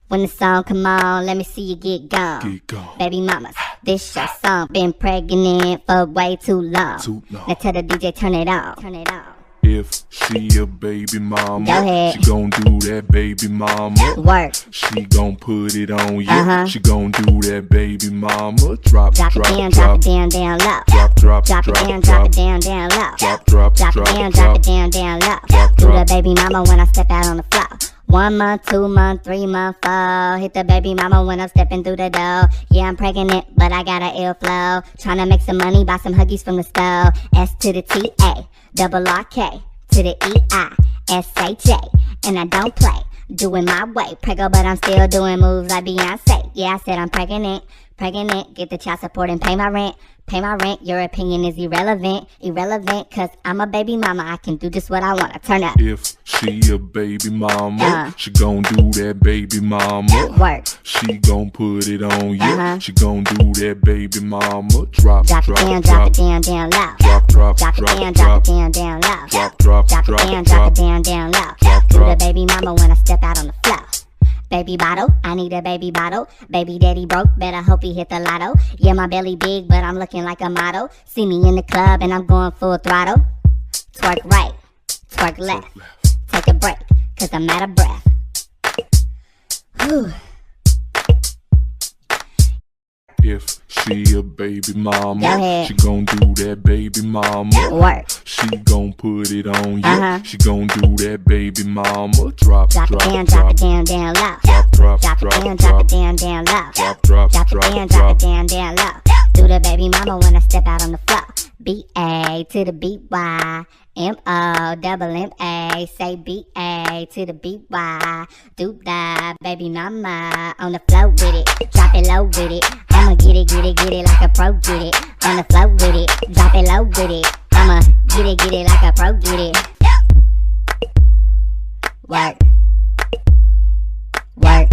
When the song come on, let me see you get gone. Get gone. Baby mamas, this your song. Been pregnant for way too long. Now tell the DJ turn it on. Turn it on. If she a baby mama, Go ahead. she gon' do that baby mama. Work. She gon' put it on you. She gon' do that baby mama. Drop, Drop drop, it down, drop, drop it down, down low. drop, drop, Drop it drop, down, drop drop, it down, down low. drop, drop, Drop it down, drop it down, down low. drop, Do the drop. baby mama when I step out on the floor. 1 month, 2 month, 3 month, 4. Hit the baby mama when I'm stepping through the door. Yeah, I'm pregnant, but I got an ill flow. Tryna make some money, buy some Huggies from the store. S to the T-A, double R-K, to the E-I-S-H-A. And I don't play, doing my way. Preggo, but I'm still doing moves like Beyonce. Yeah, I said I'm pregnant, pregnant. Get the child support and pay my rent. Pay my rent, your opinion is irrelevant. Irrelevant, cause I'm a baby mama. I can do just what I wanna. Turn up. If she a baby mama, she gon' do that baby mama. Work. She gon' put it on you. She gon' do that baby mama. Drop, Drop drop, it down, drop, drop it down, down low. drop, drop, Drop it drop, down, drop drop, it down, down low. drop, drop, Drop it drop, down, drop drop, it down, down low. drop, Do the drop. baby mama when I step out on the floor. Baby bottle, I need a baby bottle. Baby daddy broke, better hope he hit the lotto. Yeah, my belly big, but I'm looking like a model. See me in the club and I'm going full throttle. Twerk right, twerk left. Take a break, cause I'm out of breath. Whew. If she a baby Go mama, ahead. she gon' do that baby mama. Work. She gon' put it on you. Uh-huh. She gon' do that baby mama. Drop, Drop drop, it down, drop drop, it down, down low. drop, drop, Drop it drop, down, drop drop, it down, down low. drop, drop, Drop it drop, down, drop it drop. down, down low. Do the baby mama when I step out on the floor. B-A to the B-Y. M-O, double M-A. Say B-A to the B-Y. Do that, baby mama. On the floor with it. Drop it low with it. I'ma get it like a pro get it. On the floor with it. Drop it low with it. I'ma get it like a pro get it. Work. Work.